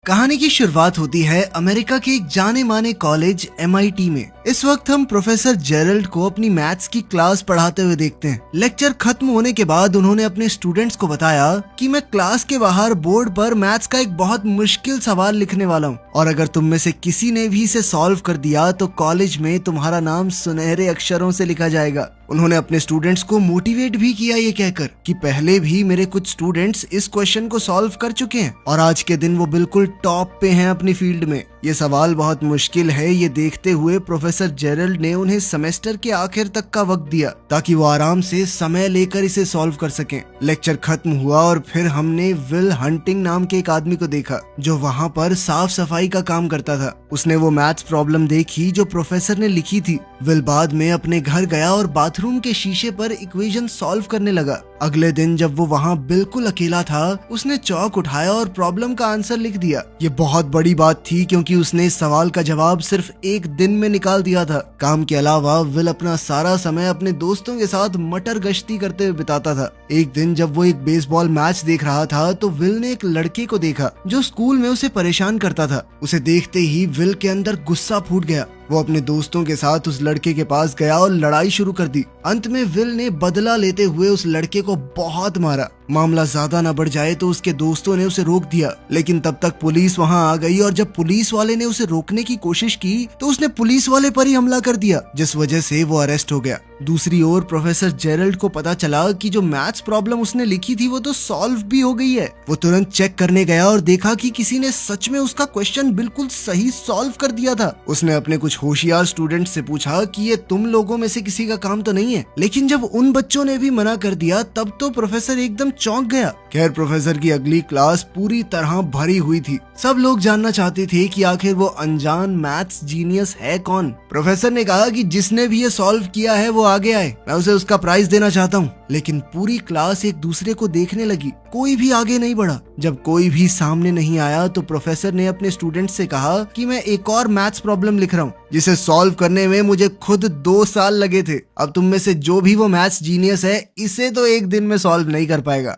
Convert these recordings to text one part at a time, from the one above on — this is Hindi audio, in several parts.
कहानी की शुरुआत होती है अमेरिका के एक जाने माने कॉलेज MIT में। इस वक्त हम प्रोफेसर जेरल्ड को अपनी मैथ्स की क्लास पढ़ाते हुए देखते हैं। लेक्चर खत्म होने के बाद उन्होंने अपने स्टूडेंट्स को बताया कि मैं क्लास के बाहर बोर्ड पर मैथ्स का एक बहुत मुश्किल सवाल लिखने वाला हूँ और अगर तुम में से किसी ने भी इसे सॉल्व कर दिया तो कॉलेज में तुम्हारा नाम सुनहरे अक्षरों से लिखा जाएगा। उन्होंने अपने स्टूडेंट्स को मोटिवेट भी किया ये कहकर कि पहले भी मेरे कुछ स्टूडेंट्स इस क्वेश्चन को सॉल्व कर चुके हैं और आज के दिन वो बिल्कुल टॉप पे हैं अपनी फील्ड में। ये सवाल बहुत मुश्किल है, ये देखते हुए प्रोफेसर जेरल्ड ने उन्हें सेमेस्टर के आखिर तक का वक्त दिया ताकि वो आराम से समय लेकर इसे सॉल्व कर सकें। लेक्चर खत्म हुआ और फिर हमने विल हंटिंग नाम के एक आदमी को देखा जो वहाँ पर साफ सफाई का काम करता था। उसने वो मैथ्स प्रॉब्लम देखी जो प्रोफेसर ने लिखी थी। विल बाद में अपने घर गया और बाथरूम के शीशे पर इक्वेशन सॉल्व करने लगा। अगले दिन जब वो वहाँ बिल्कुल अकेला था उसने चौक उठाया और प्रॉब्लम का आंसर लिख दिया। ये बहुत बड़ी बात थी क्योंकि उसने इस सवाल का जवाब सिर्फ एक दिन में निकाल दिया था। काम के अलावा विल अपना सारा समय अपने दोस्तों के साथ मटर गश्ती करते हुए बिताता था। एक दिन जब वो एक बेसबॉल मैच देख रहा था तो विल ने एक लड़के को देखा जो स्कूल में उसे परेशान करता था। उसे देखते ही विल के अंदर गुस्सा फूट गया। वो अपने दोस्तों के साथ उस लड़के के पास गया और लड़ाई शुरू कर दी। अंत में विल ने बदला लेते हुए उस लड़के को बहुत मारा। मामला ज्यादा न बढ़ जाए तो उसके दोस्तों ने उसे रोक दिया, लेकिन तब तक पुलिस वहां आ गई और जब पुलिस वाले ने उसे रोकने की कोशिश की तो उसने पुलिस वाले पर ही हमला कर दिया जिस वजह से वो अरेस्ट हो गया। दूसरी ओर प्रोफेसर जेरल्ड को पता चला कि जो मैथ्स प्रॉब्लम उसने लिखी थी वो तो सॉल्व भी हो गई है। वो तुरंत चेक करने गया और देखा कि किसी ने सच में उसका क्वेश्चन बिल्कुल सही सॉल्व कर दिया था। उसने अपने कुछ होशियार स्टूडेंट से पूछा कि ये तुम लोगों में से किसी का काम तो नहीं है, लेकिन जब उन बच्चों ने भी मना कर दिया तब तो प्रोफेसर एकदम चौंक गया। खैर प्रोफेसर की अगली क्लास पूरी तरह भरी हुई थी। सब लोग जानना चाहते थे कि आखिर वो अनजान मैथ्स जीनियस है कौन। प्रोफेसर ने कहा कि जिसने भी ये सॉल्व किया है वो आगे आए, मैं उसे उसका प्राइज देना चाहता हूँ। लेकिन पूरी क्लास एक दूसरे को देखने लगी, कोई भी आगे नहीं बढ़ा। जब कोई भी सामने नहीं आया तो प्रोफेसर ने अपने स्टूडेंट से कहा कि मैं एक और मैथ्स प्रॉब्लम लिख रहा हूँ जिसे सॉल्व करने में मुझे खुद 2 साल लगे थे। अब तुम में से जो भी वो मैथ्स जीनियस है इसे तो एक दिन में सॉल्व नहीं कर पाएगा।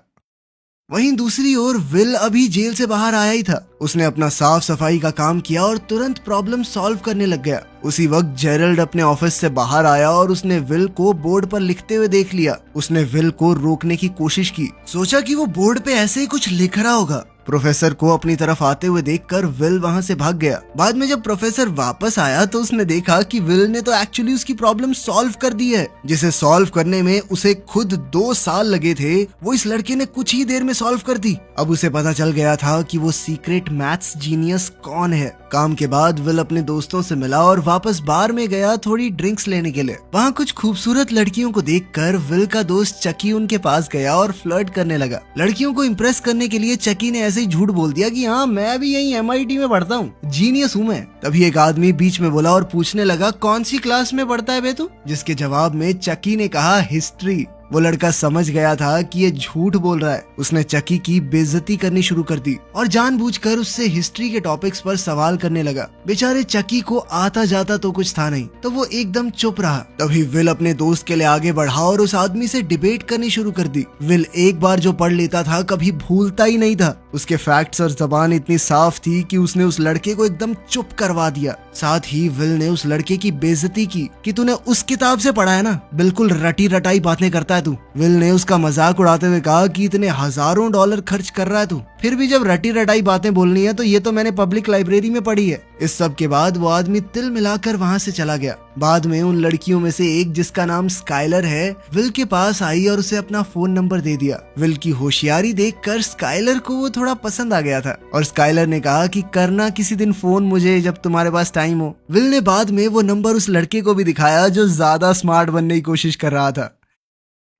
वहीं दूसरी ओर विल अभी जेल से बाहर आया ही था। उसने अपना साफ सफाई का काम किया और तुरंत प्रॉब्लम सॉल्व करने लग गया। उसी वक्त जेरल्ड अपने ऑफिस से बाहर आया और उसने विल को बोर्ड पर लिखते हुए देख लिया। उसने विल को रोकने की कोशिश की, सोचा कि वो बोर्ड पे ऐसे ही कुछ लिख रहा होगा। प्रोफेसर को अपनी तरफ आते हुए देखकर विल वहां से भाग गया। बाद में जब प्रोफेसर वापस आया तो उसने देखा कि विल ने तो एक्चुअली उसकी प्रॉब्लम सॉल्व कर दी है जिसे सॉल्व करने में उसे खुद 2 साल लगे थे, वो इस लड़के ने कुछ ही देर में सॉल्व कर दी। अब उसे पता चल गया था कि वो सीक्रेट मैथ्स जीनियस कौन है। काम के बाद विल अपने दोस्तों से मिला और वापस बार में गया थोड़ी ड्रिंक्स लेने के लिए। वहाँ कुछ खूबसूरत लड़कियों को देखकर विल का दोस्त चकी उनके पास गया और फ्लर्ट करने लगा। लड़कियों को इम्प्रेस करने के लिए चकी ने ऐसे ही झूठ बोल दिया कि हाँ मैं भी यही MIT में पढ़ता हूँ, जीनियस हूँ मैं। तभी एक आदमी बीच में बोला और पूछने लगा कौन सी क्लास में पढ़ता है बे तू, जिसके जवाब में चकी ने कहा हिस्ट्री। वो लड़का समझ गया था कि ये झूठ बोल रहा है। उसने चकी की बेइज्जती करनी शुरू कर दी और जानबूझकर उससे हिस्ट्री के टॉपिक्स पर सवाल करने लगा। बेचारे चकी को आता जाता तो कुछ था नहीं, तो वो एकदम चुप रहा। तभी विल अपने दोस्त के लिए आगे बढ़ा और उस आदमी से डिबेट करनी शुरू कर दी। विल एक बार जो पढ़ लेता था कभी भूलता ही नहीं था। उसके फैक्ट्स और जबान इतनी साफ थी कि उसने उस लड़के को एकदम चुप करवा दिया। साथ ही विल ने उस लड़के की बेइज्जती की कि तूने उस किताब से पढ़ा है ना, बिल्कुल रटी रटाई बातें करता है तू। विल ने उसका मजाक उड़ाते हुए कहा कि इतने हजारों डॉलर खर्च कर रहा है तू, फिर भी जब रटी रटाई बातें बोलनी है तो ये तो मैंने पब्लिक लाइब्रेरी में पढ़ी है। इस सब के बाद वो आदमी तिल मिलाकर वहाँ से चला गया। बाद में उन लड़कियों में से एक जिसका नाम स्काइलर है विल के पास आई और उसे अपना फोन नंबर दे दिया। विल की होशियारी देखकर स्काइलर को वो थोड़ा पसंद आ गया था और स्काइलर ने कहा कि करना किसी दिन फोन मुझे जब तुम्हारे पास टाइम हो। विल ने बाद में वो नंबर उस लड़के को भी दिखाया जो ज्यादा स्मार्ट बनने की कोशिश कर रहा था।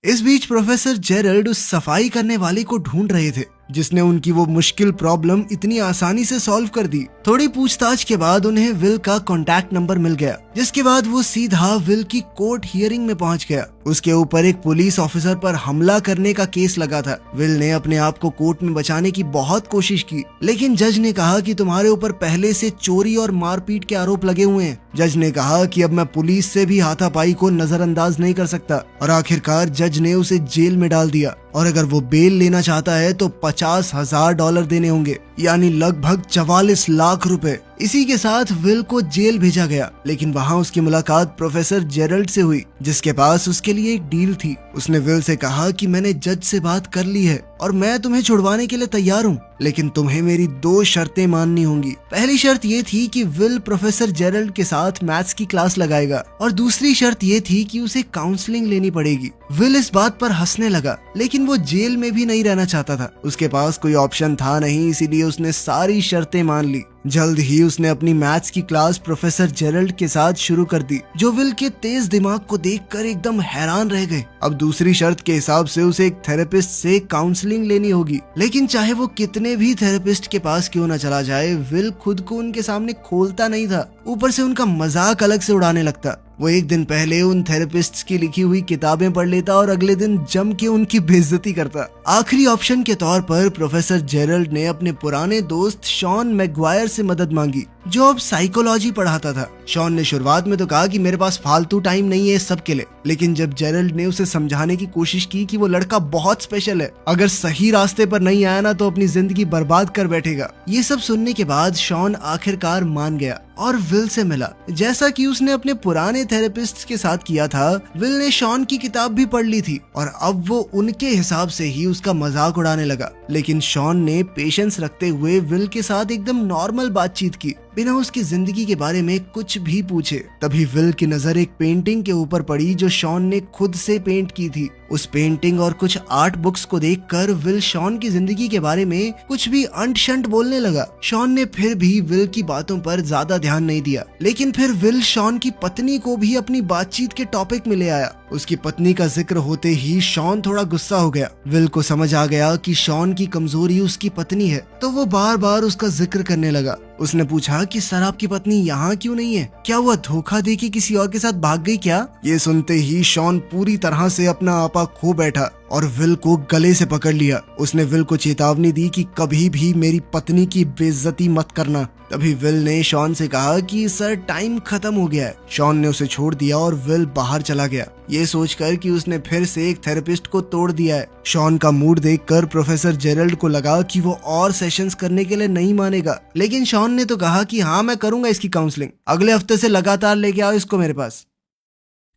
इस बीच प्रोफेसर जेरल्ड उस सफाई करने वाले को ढूंढ रहे थे जिसने उनकी वो मुश्किल प्रॉब्लम इतनी आसानी से सॉल्व कर दी। थोड़ी पूछताछ के बाद उन्हें विल का कॉन्टैक्ट नंबर मिल गया, जिसके बाद वो सीधा विल की कोर्ट हियरिंग में पहुंच गया। उसके ऊपर एक पुलिस ऑफिसर पर हमला करने का केस लगा था। विल ने अपने आप को कोर्ट में बचाने की बहुत कोशिश की, लेकिन जज ने कहा कि तुम्हारे ऊपर पहले से चोरी और मारपीट के आरोप लगे हुए हैं। जज ने कहा कि अब मैं पुलिस से भी हाथापाई को नजरअंदाज नहीं कर सकता और आखिरकार जज ने उसे जेल में डाल दिया। और अगर वो बेल लेना चाहता है तो $50,000 देने होंगे, यानी लगभग 44 लाख रुपए। इसी के साथ विल को जेल भेजा गया, लेकिन वहाँ उसकी मुलाकात प्रोफेसर जेरल्ड से हुई, जिसके पास उसके लिए एक डील थी। उसने विल से कहा कि मैंने जज से बात कर ली है और मैं तुम्हें छुड़वाने के लिए तैयार हूँ, लेकिन तुम्हें मेरी 2 शर्तें माननी होंगी। पहली शर्त ये थी कि विल प्रोफेसर जेरल्ड के साथ मैथ्स की क्लास लगाएगा, और दूसरी शर्त ये थी कि उसे काउंसलिंग लेनी पड़ेगी। विल इस बात पर हंसने लगा, लेकिन वो जेल में भी नहीं रहना चाहता था। उसके पास कोई ऑप्शन था नहीं, इसीलिए उसने सारी शर्तें मान ली। जल्द ही उसने अपनी मैथ्स की क्लास प्रोफेसर जेरल्ड के साथ शुरू कर दी, जो विल के तेज दिमाग को देखकर एकदम हैरान रह गए। अब दूसरी शर्त के हिसाब से उसे एक थेरेपिस्ट से काउंसलिंग लेनी होगी, लेकिन चाहे वो कितने भी थेरेपिस्ट के पास क्यों न चला जाए, विल खुद को उनके सामने खोलता नहीं था। ऊपर से उनका मजाक अलग से उड़ाने लगता। वो एक दिन पहले उन थेरेपिस्ट्स की लिखी हुई किताबें पढ़ लेता और अगले दिन जम के उनकी बेइज्जती करता। आखिरी ऑप्शन के तौर पर प्रोफेसर जेरल्ड ने अपने पुराने दोस्त शॉन मैगवायर से मदद मांगी, जो अब साइकोलॉजी पढ़ाता था। शॉन ने शुरुआत में तो कहा कि मेरे पास फालतू टाइम नहीं है इस सब के लिए, लेकिन जब जेरल्ड ने उसे समझाने की कोशिश की कि वो लड़का बहुत स्पेशल है, अगर सही रास्ते पर नहीं आया ना तो अपनी जिंदगी बर्बाद कर बैठेगा। ये सब सुनने के बाद शॉन आखिरकार मान गया और विल से मिला। जैसा कि उसने अपने पुराने थेरेपिस्ट के साथ किया था, विल ने शॉन की किताब भी पढ़ ली थी और अब वो उनके हिसाब से ही उसका मजाक उड़ाने लगा। लेकिन शॉन ने पेशेंस रखते हुए विल के साथ एकदम नॉर्मल बातचीत की, बिना उसकी जिंदगी के बारे में कुछ भी पूछे। तभी विल की नजर एक पेंटिंग के ऊपर पड़ी जो शॉन ने खुद से पेंट की थी। उस पेंटिंग और कुछ आर्ट बुक्स को देखकर विल शॉन की जिंदगी के बारे में कुछ भी अंट शंट बोलने लगा। शॉन ने फिर भी विल की बातों पर ज्यादा ध्यान नहीं दिया, लेकिन फिर विल शॉन की पत्नी को भी अपनी बातचीत के टॉपिक में ले आया। उसकी पत्नी का जिक्र होते ही शॉन थोड़ा गुस्सा हो गया। विल को समझ आ गया कि शॉन की कमजोरी उसकी पत्नी है, तो वो बार बार उसका जिक्र करने लगा। उसने पूछा कि सर आपकी पत्नी यहाँ क्यों नहीं है? क्या वह धोखा देके किसी और के साथ भाग गई क्या? ये सुनते ही शॉन पूरी तरह से अपना आपा खो बैठा और विल को गले से पकड़ लिया। उसने विल को चेतावनी दी कि कभी भी मेरी पत्नी की बेइज्जती मत करना। तभी विल ने शॉन से कहा कि सर टाइम खत्म हो गया है। शॉन ने उसे छोड़ दिया और विल बाहर चला गया, ये सोचकर कि उसने फिर से एक थेरेपिस्ट को तोड़ दिया है। शॉन का मूड देखकर प्रोफेसर जेरल्ड को लगा कि वो और सेशंस करने के लिए नहीं मानेगा, लेकिन शॉन ने तो कहा कि हाँ मैं करूंगा इसकी काउंसलिंग, अगले हफ्ते से लगातार लेके आओ इसको मेरे पास।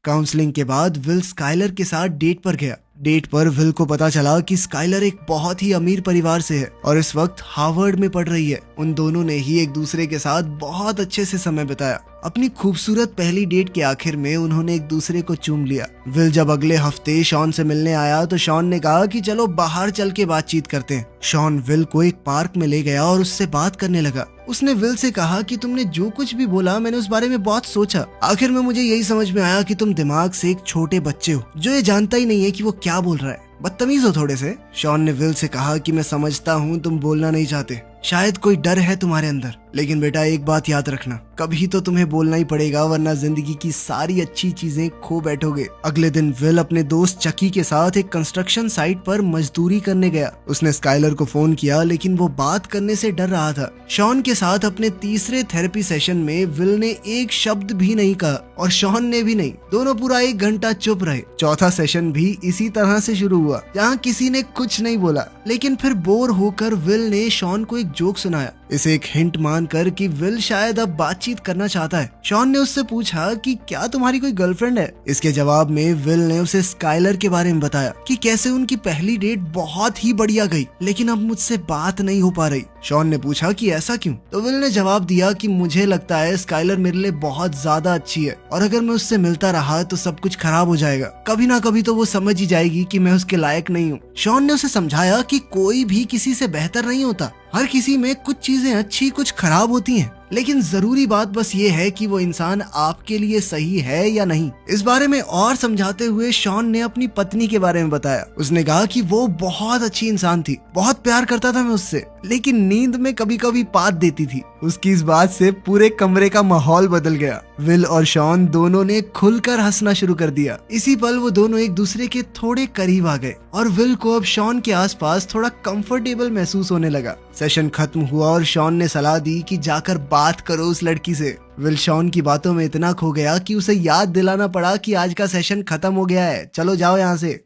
काउंसलिंग के बाद विल स्काइलर के साथ डेट पर गया। डेट पर विल को पता चला कि स्काइलर एक बहुत ही अमीर परिवार से है और इस वक्त हार्वर्ड में पढ़ रही है। उन दोनों ने ही एक दूसरे के साथ बहुत अच्छे से समय बिताया। अपनी खूबसूरत पहली डेट के आखिर में उन्होंने एक दूसरे को चूम लिया। विल जब अगले हफ्ते शॉन से मिलने आया तो शॉन ने कहा कि चलो बाहर चल के बातचीत करते हैं। शॉन विल को एक पार्क में ले गया और उससे बात करने लगा। उसने विल से कहा कि तुमने जो कुछ भी बोला मैंने उस बारे में बहुत सोचा। आखिर में मुझे यही समझ में आया कि तुम दिमाग से एक छोटे बच्चे हो जो ये जानता ही नहीं है कि वो क्या बोल रहा है, बदतमीज हो थोड़े से। शॉन ने विल से कहा कि मैं समझता हूँ तुम बोलना नहीं चाहते, शायद कोई डर है तुम्हारे अंदर, लेकिन बेटा एक बात याद रखना, कभी तो तुम्हें बोलना ही पड़ेगा वरना जिंदगी की सारी अच्छी चीजें खो बैठोगे। अगले दिन विल अपने दोस्त चकी के साथ एक कंस्ट्रक्शन साइट पर मजदूरी करने गया। उसने स्काइलर को फोन किया, लेकिन वो बात करने से डर रहा था। शॉन के साथ अपने तीसरे थेरेपी सेशन में विल ने एक शब्द भी नहीं कहा और शॉन ने भी नहीं। दोनों पूरा 1 घंटा चुप रहे। चौथा सेशन भी इसी तरह से शुरू हुआ, जहाँ किसी ने कुछ नहीं बोला, लेकिन फिर बोर होकर विल ने शॉन को एक जोक सुनाया। इसे एक हिंट मानकर कि विल शायद अब बातचीत करना चाहता है। शॉन ने उससे पूछा कि क्या तुम्हारी कोई गर्लफ्रेंड है? इसके जवाब में विल ने उसे स्काइलर के बारे में बताया कि कैसे उनकी पहली डेट बहुत ही बढ़िया गई, लेकिन अब मुझसे बात नहीं हो पा रही। शॉन ने पूछा कि ऐसा क्यों? तो विल ने जवाब दिया कि मुझे लगता है स्काइलर मेरे लिए बहुत ज्यादा अच्छी है और अगर मैं उससे मिलता रहा तो सब कुछ खराब हो जाएगा। कभी ना कभी तो वो समझ ही जाएगी कि मैं उसके लायक नहीं हूँ। शॉन ने उसे समझाया कि कोई भी किसी से बेहतर नहीं होता, हर किसी में कुछ चीजें अच्छी कुछ खराब होती हैं, लेकिन जरूरी बात बस ये है कि वो इंसान आपके लिए सही है या नहीं। इस बारे में और समझाते हुए शॉन ने अपनी पत्नी के बारे में बताया। उसने कहा कि वो बहुत अच्छी इंसान थी, बहुत प्यार करता था मैं उससे, लेकिन नींद में कभी कभी पात देती थी। उसकी इस बात से पूरे कमरे का माहौल बदल गया। विल और शॉन दोनों ने खुलकर हंसना शुरू कर दिया। इसी पल वो दोनों एक दूसरे के थोड़े करीब आ गए और विल को अब शॉन के आसपास थोड़ा कंफर्टेबल महसूस होने लगा। सेशन खत्म हुआ और शॉन ने सलाह दी कि जाकर बात करो उस लड़की से। विल शॉन की बातों में इतना खो गया कि उसे याद दिलाना पड़ा कि आज का सेशन खत्म हो गया है, चलो जाओ यहाँ से।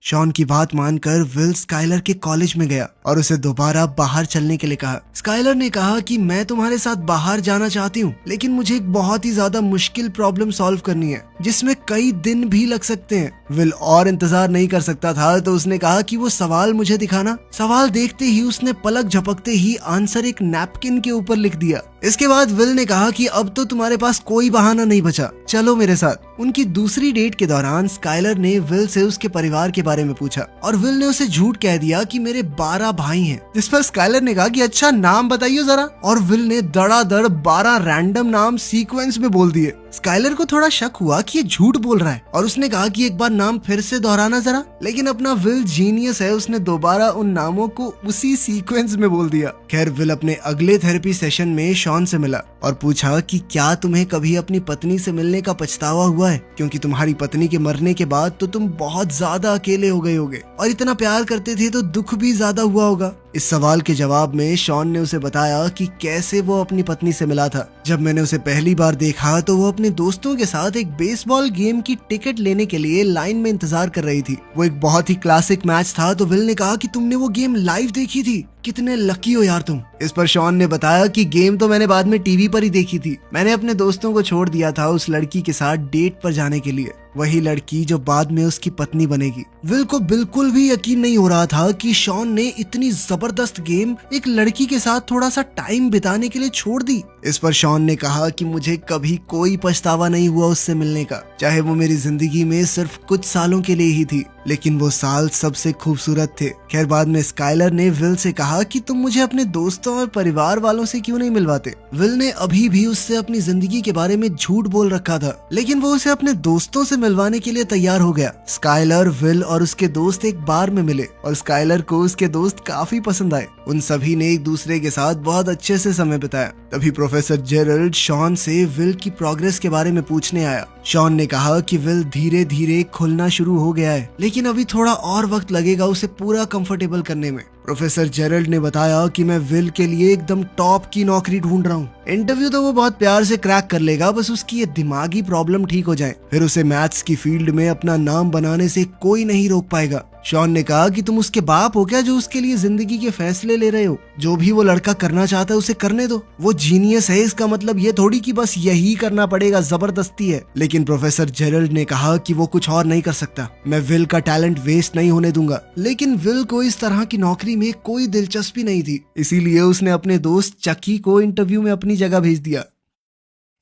शॉन की बात मानकर विल स्काइलर के कॉलेज में गया और उसे दोबारा बाहर चलने के लिए कहा। स्काइलर ने कहा कि मैं तुम्हारे साथ बाहर जाना चाहती हूँ, लेकिन मुझे एक बहुत ही ज्यादा मुश्किल प्रॉब्लम सॉल्व करनी है जिसमें कई दिन भी लग सकते हैं। विल और इंतजार नहीं कर सकता था तो उसने कहा कि वो सवाल मुझे दिखाना। सवाल देखते ही उसने पलक झपकते ही आंसर एक नैपकिन के ऊपर लिख दिया। इसके बाद विल ने कहा कि अब तो तुम्हारे पास कोई बहाना नहीं बचा, चलो मेरे साथ। उनकी दूसरी डेट के दौरान स्काइलर ने विल से उसके परिवार के बारे में पूछा और विल ने उसे झूठ कह दिया कि मेरे 12 भाई हैं। जिस पर स्काइलर ने कहा कि अच्छा नाम बताइए जरा, और विल ने धड़ाधड़ 12 रैंडम नाम सीक्वेंस में बोल दिए। स्काइलर को थोड़ा शक हुआ कि ये झूठ बोल रहा है और उसने कहा कि एक बार नाम फिर से दोहराना जरा, लेकिन अपना विल जीनियस है, उसने दोबारा उन नामों को उसी सीक्वेंस में बोल दिया। खैर विल अपने अगले थेरेपी सेशन में शॉन से मिला और पूछा कि क्या तुम्हें कभी अपनी पत्नी से मिलने का पछतावा हुआ है, क्योंकि तुम्हारी पत्नी के मरने के बाद तो तुम बहुत ज्यादा अकेले हो गए होगे और इतना प्यार करते थे तो दुख भी ज्यादा हुआ होगा। इस सवाल के जवाब में शॉन ने उसे बताया कि कैसे वो अपनी पत्नी से मिला था। जब मैंने उसे पहली बार देखा तो वो अपने दोस्तों के साथ एक बेसबॉल गेम की टिकट लेने के लिए लाइन में इंतजार कर रही थी। वो एक बहुत ही क्लासिक मैच था। तो विल ने कहा कि तुमने वो गेम लाइव देखी थी, कितने लकी हो यार तुम। इस पर शॉन ने बताया कि गेम तो मैंने बाद में टीवी पर ही देखी थी, मैंने अपने दोस्तों को छोड़ दिया था उस लड़की के साथ डेट पर जाने के लिए, वही लड़की जो बाद में उसकी पत्नी बनेगी। विल को बिल्कुल भी यकीन नहीं हो रहा था कि शॉन ने इतनी जबरदस्त गेम एक लड़की के साथ थोड़ा सा टाइम बिताने के लिए छोड़ दी। इस पर शॉन ने कहा कि मुझे कभी कोई पछतावा नहीं हुआ उससे मिलने का, चाहे वो मेरी जिंदगी में सिर्फ कुछ सालों के लिए ही थी, लेकिन वो साल सबसे खूबसूरत थे। खैर बाद में स्काइलर ने विल से कहा कि तुम मुझे अपने दोस्तों और परिवार वालों से क्यों नहीं मिलवाते। विल ने अभी भी उससे अपनी जिंदगी के बारे में झूठ बोल रखा था, लेकिन वो उसे अपने दोस्तों से मिलवाने के लिए तैयार हो गया। स्काइलर, विल और उसके दोस्त एक बार में मिले और स्काइलर को उसके दोस्त काफी पसंद आए। उन सभी ने एक दूसरे के साथ बहुत अच्छे से समय बिताया। तभी प्रोफेसर जेरल्ड शॉन से विल की प्रोग्रेस के बारे में पूछने आया। शॉन ने कहा कि विल धीरे धीरे खुलना शुरू हो गया है, लेकिन अभी थोड़ा और वक्त लगेगा उसे पूरा कंफर्टेबल करने में। प्रोफेसर जेरल्ड ने बताया कि मैं विल के लिए एकदम टॉप की नौकरी ढूंढ रहा हूँ। इंटरव्यू तो वो बहुत प्यार से क्रैक कर लेगा, बस उसकी ये दिमागी प्रॉब्लम ठीक हो जाए, फिर उसे मैथ्स की फील्ड में अपना नाम बनाने से कोई नहीं रोक पाएगा। शॉन ने कहा कि तुम उसके बाप हो क्या जो उसके लिए जिंदगी के फैसले ले रहे हो? जो भी वो लड़का करना चाहता है उसे करने दो, वो जीनियस है, इसका मतलब ये थोड़ी कि बस यही करना पड़ेगा, जबरदस्ती है। लेकिन प्रोफेसर जेरल्ड ने कहा कि वो कुछ और नहीं कर सकता, मैं विल का टैलेंट वेस्ट नहीं होने दूंगा। लेकिन विल को इस तरह की नौकरी में कोई दिलचस्पी नहीं थी, इसीलिए उसने अपने दोस्त चकी को इंटरव्यू में अपनी जगह भेज दिया।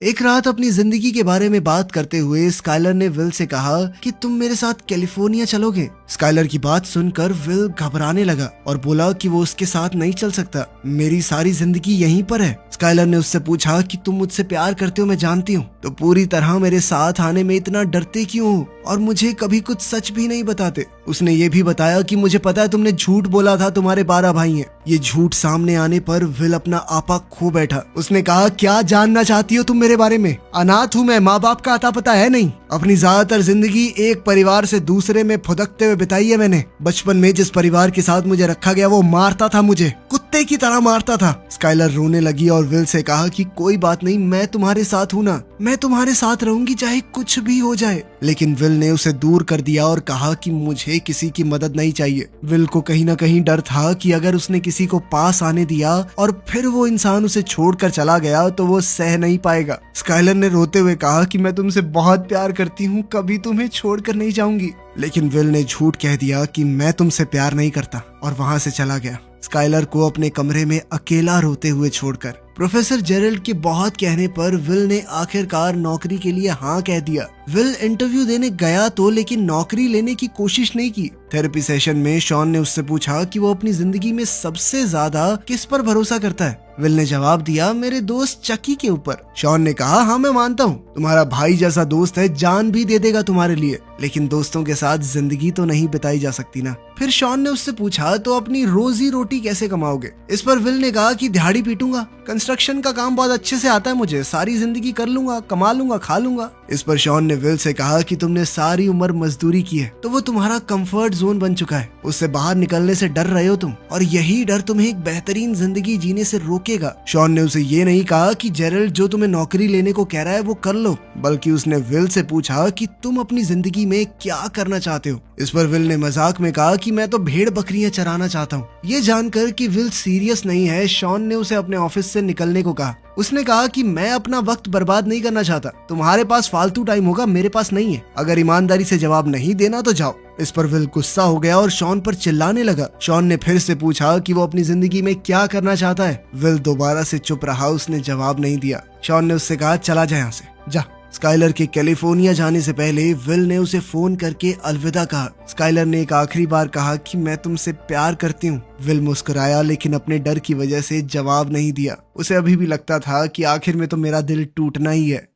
एक रात अपनी जिंदगी के बारे में बात करते हुए स्काइलर ने विल से कहा कि तुम मेरे साथ कैलिफोर्निया चलोगे। स्काइलर की बात सुनकर विल घबराने लगा और बोला कि वो उसके साथ नहीं चल सकता, मेरी सारी जिंदगी यहीं पर है। स्काइलर ने उससे पूछा कि तुम मुझसे प्यार करते हो मैं जानती हूँ, तो पूरी तरह मेरे साथ आने में इतना डरते क्यों हो और मुझे कभी कुछ सच भी नहीं बताते। उसने ये भी बताया कि मुझे पता है तुमने झूठ बोला था, तुम्हारे 12 भाई हैं। ये झूठ सामने आने पर विल अपना आपा खो बैठा। उसने कहा क्या जानना चाहती हो तुम मेरे बारे में? अनाथ हूँ मैं, माँ बाप का अता पता है नहीं। अपनी ज्यादातर जिंदगी एक परिवार से दूसरे में फुदकते हुए बिताई है मैंने। बचपन में जिस परिवार के साथ मुझे रखा गया वो मारता था, मुझे कुत्ते की तरह मारता था। स्काइलर रोने लगी और विल से कहा कि कोई बात नहीं, मैं तुम्हारे साथ हूँ ना, मैं तुम्हारे साथ रहूंगी चाहे कुछ भी हो जाए। लेकिन विल ने उसे दूर कर दिया और कहा कि मुझे किसी की मदद नहीं चाहिए। विल को कहीं ना कहीं डर था कि अगर उसने किसी को पास आने दिया और फिर वो इंसान उसे छोड़कर चला गया तो वो सह नहीं पाएगा। स्काइलर ने रोते हुए कहा कि मैं तुमसे बहुत प्यार करती हूँ, कभी तुम्हें छोड़कर नहीं जाऊंगी। लेकिन विल ने झूठ कह दिया कि मैं तुमसे प्यार नहीं करता और वहां से चला गया, स्काइलर को अपने कमरे में अकेला रोते हुए छोड़कर। प्रोफेसर जेरल्ड के बहुत कहने पर विल ने आखिरकार नौकरी के लिए हाँ कह दिया। विल इंटरव्यू देने गया तो लेकिन नौकरी लेने की कोशिश नहीं की। थेरेपी सेशन में शॉन ने उससे पूछा कि वो अपनी जिंदगी में सबसे ज्यादा किस पर भरोसा करता है। विल ने जवाब दिया मेरे दोस्त चकी के ऊपर। शॉन ने कहा हाँ मैं मानता हूँ, तुम्हारा भाई जैसा दोस्त है, जान भी दे देगा तुम्हारे लिए, लेकिन दोस्तों के साथ जिंदगी तो नहीं बिताई जा सकती ना। फिर शॉन ने उससे पूछा तो अपनी रोजी रोटी कैसे कमाओगे? इस पर विल ने कहा कि दिहाड़ी पीटूंगा, कंस्ट्रक्शन का काम बहुत अच्छे से आता है मुझे, सारी जिंदगी कर लूंगा, कमा लूंगा, खा लूंगा। इस पर शॉन ने विल से कहा कि तुमने सारी उम्र मजदूरी की है तो वो तुम्हारा कंफर्ट जोन बन चुका है, उससे बाहर निकलने से डर रहे हो तुम, और यही डर तुम्हें एक बेहतरीन जिंदगी जीने से रोकेगा। शॉन ने उसे ये नहीं कहा कि जेरल्ड जो तुम्हें नौकरी लेने को कह रहा है वो कर लो, बल्कि उसने विल से पूछा कि तुम अपनी जिंदगी में क्या करना चाहते हो। इस पर विल ने मजाक में कहा कि मैं तो भेड़ बकरियां चराना चाहता हूँ। ये जानकर कि विल सीरियस नहीं है, शॉन ने उसे अपने ऑफिस से निकलने को कहा। उसने कहा कि मैं अपना वक्त बर्बाद नहीं करना चाहता, तुम्हारे पास फालतू टाइम होगा, मेरे पास नहीं है, अगर ईमानदारी से जवाब नहीं देना तो जाओ। इस पर विल गुस्सा हो गया और शॉन पर चिल्लाने लगा। शॉन ने फिर से पूछा कि वो अपनी जिंदगी में क्या करना चाहता है। विल दोबारा से चुप रहा, उसने जवाब नहीं दिया। शॉन ने उससे कहा चला जा यहाँ से, जा। स्काइलर के कैलिफोर्निया जाने से पहले विल ने उसे फोन करके अलविदा कहा। स्काइलर ने एक आखिरी बार कहा कि मैं तुमसे प्यार करती हूँ। विल मुस्कुराया लेकिन अपने डर की वजह से जवाब नहीं दिया। उसे अभी भी लगता था कि आखिर में तो मेरा दिल टूटना ही है।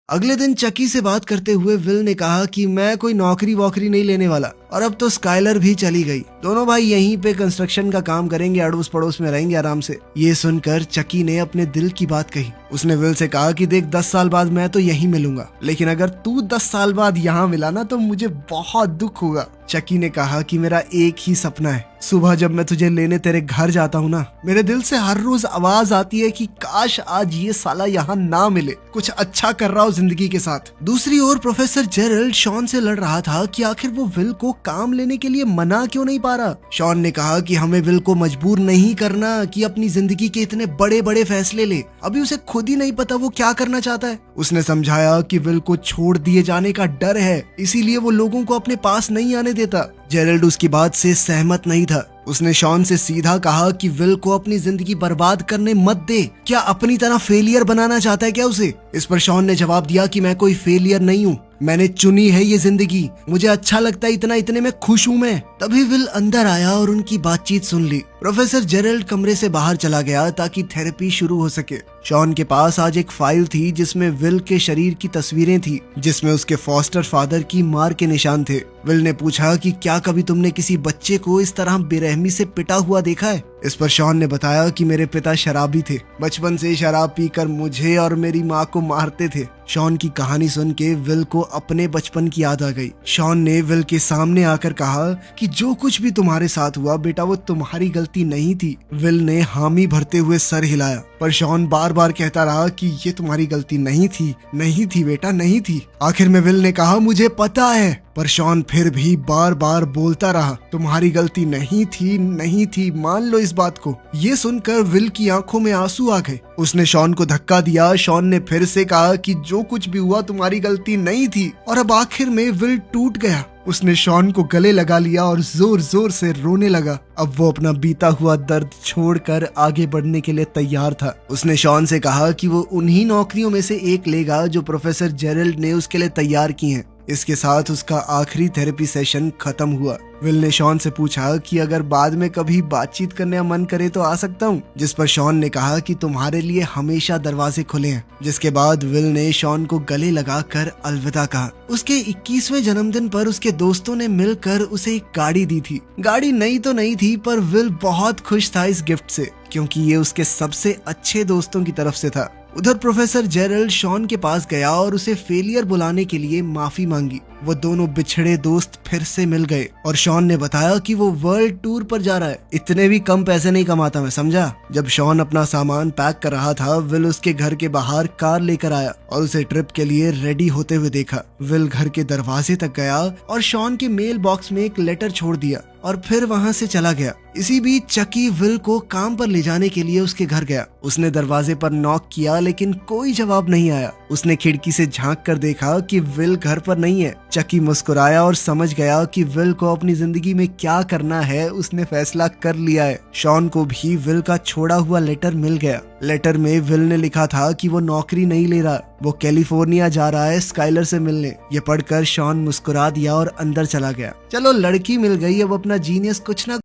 अगले दिन चकी से बात करते हुए विल ने कहा कि मैं कोई नौकरी वोकरी नहीं लेने वाला, और अब तो स्काइलर भी चली गई। दोनों भाई यहीं पे कंस्ट्रक्शन का काम करेंगे, अड़ोस पड़ोस में रहेंगे आराम से। ये सुनकर चकी ने अपने दिल की बात कही। उसने विल से कहा कि देख 10 साल बाद मैं तो यहीं मिलूंगा, लेकिन अगर तू 10 साल बाद यहाँ मिला ना तो मुझे बहुत दुख होगा। चकी ने कहा कि मेरा एक ही सपना है, सुबह जब मैं तुझे लेने तेरे घर जाता हूँ ना, मेरे दिल से हर रोज आवाज आती है कि काश आज ये साला यहाँ ना मिले, कुछ अच्छा कर रहा हो जिंदगी के साथ। दूसरी ओर प्रोफेसर जेरल्ड शॉन से लड़ रहा था कि आखिर वो विल को काम लेने के लिए मना क्यों नहीं पा रहा। शॉन ने कहा कि हमें विल को मजबूर नहीं करना कि अपनी जिंदगी के इतने बड़े बड़े फैसले ले, अभी उसे खुद ही नहीं पता वो क्या करना चाहता है। उसने समझाया कि विल को छोड़ दिए जाने का डर है, इसीलिए वो लोगों को अपने पास नहीं आने देता। जेरल्ड उसकी बात से सहमत नहीं था। उसने शॉन से सीधा कहा कि विल को अपनी जिंदगी बर्बाद करने मत दे। क्या अपनी तरह फेलियर बनाना चाहता है क्या उसे? इस पर शॉन ने जवाब दिया कि मैं कोई फेलियर नहीं हूँ, मैंने चुनी है ये जिंदगी, मुझे अच्छा लगता है इतने में खुश हूँ मैं। तभी विल अंदर आया और उनकी बातचीत सुन ली। प्रोफेसर जेरल्ड कमरे से बाहर चला गया ताकि थेरेपी शुरू हो सके। शॉन के पास आज एक फाइल थी जिसमें विल के शरीर की तस्वीरें थी, जिसमें उसके फॉस्टर फादर की मार के निशान थे। विल ने पूछा कि क्या कभी तुमने किसी बच्चे को इस तरह बेरहमी से पिटा हुआ देखा है? इस पर शॉन ने बताया कि मेरे पिता शराबी थे, बचपन से शराब पीकर मुझे और मेरी माँ को मारते थे। शॉन की कहानी सुन के विल को अपने बचपन की याद आ गई। शॉन ने विल के सामने आकर कहा कि जो कुछ भी तुम्हारे साथ हुआ बेटा वो तुम्हारी गलती नहीं थी। विल ने हामी भरते हुए सर हिलाया, पर शॉन बार बार कहता रहा कि ये तुम्हारी गलती नहीं थी, नहीं थी बेटा, नहीं थी। आखिर में विल ने कहा मुझे पता है, पर शॉन फिर भी बार बार बोलता रहा तुम्हारी गलती नहीं थी, नहीं थी, मान लो इस बात को। ये सुनकर विल की आंखों में आंसू आ गए। उसने शॉन को धक्का दिया। शॉन ने फिर से कहा कि जो कुछ भी हुआ तुम्हारी गलती नहीं थी, और अब आखिर में विल टूट गया। उसने शॉन को गले लगा लिया और जोर जोर से रोने लगा। अब वो अपना बीता हुआ दर्द छोड़कर आगे बढ़ने के लिए तैयार था। उसने शॉन से कहा कि वो उन्हीं नौकरियों में से एक लेगा जो प्रोफेसर जेरल्ड ने उसके लिए तैयार की हैं। इसके साथ उसका आखिरी थेरेपी सेशन खत्म हुआ। विल ने शॉन से पूछा कि अगर बाद में कभी बातचीत करने का मन करे तो आ सकता हूँ, जिस पर शॉन ने कहा कि तुम्हारे लिए हमेशा दरवाजे खुले हैं। जिसके बाद विल ने शॉन को गले लगाकर अलविदा कहा। उसके 21वें जन्मदिन पर उसके दोस्तों ने मिलकर उसे एक गाड़ी दी थी। गाड़ी नई तो नहीं थी, पर विल बहुत खुश था इस गिफ्ट से, क्योंकि ये उसके सबसे अच्छे दोस्तों की तरफ से था। उधर प्रोफेसर जेरल्ड शॉन के पास गया और उसे फेलियर बुलाने के लिए माफी मांगी। वो दोनों बिछड़े दोस्त फिर से मिल गए और शॉन ने बताया कि वो वर्ल्ड टूर पर जा रहा है। इतने भी कम पैसे नहीं कमाता मैं, समझा। जब शॉन अपना सामान पैक कर रहा था, विल उसके घर के बाहर कार लेकर आया और उसे ट्रिप के लिए रेडी होते हुए देखा। विल घर के दरवाजे तक गया और शॉन के मेल बॉक्स में एक लेटर छोड़ दिया और फिर वहाँ से चला गया। इसी बीच चकी विल को काम पर ले जाने के लिए उसके घर गया। उसने दरवाजे पर नॉक किया लेकिन कोई जवाब नहीं आया। उसने खिड़की से झांक कर देखा कि विल घर पर नहीं है। चकी मुस्कुराया और समझ गया कि विल को अपनी जिंदगी में क्या करना है उसने फैसला कर लिया है। शॉन को भी विल का छोड़ा हुआ लेटर मिल गया। लेटर में विल ने लिखा था कि वो नौकरी नहीं ले रहा, वो कैलिफोर्निया जा रहा है स्काइलर से मिलने। ये पढ़कर शॉन मुस्कुरा दिया और अंदर चला गया। चलो लड़की मिल गई, अब अपना जीनियस कुछ ना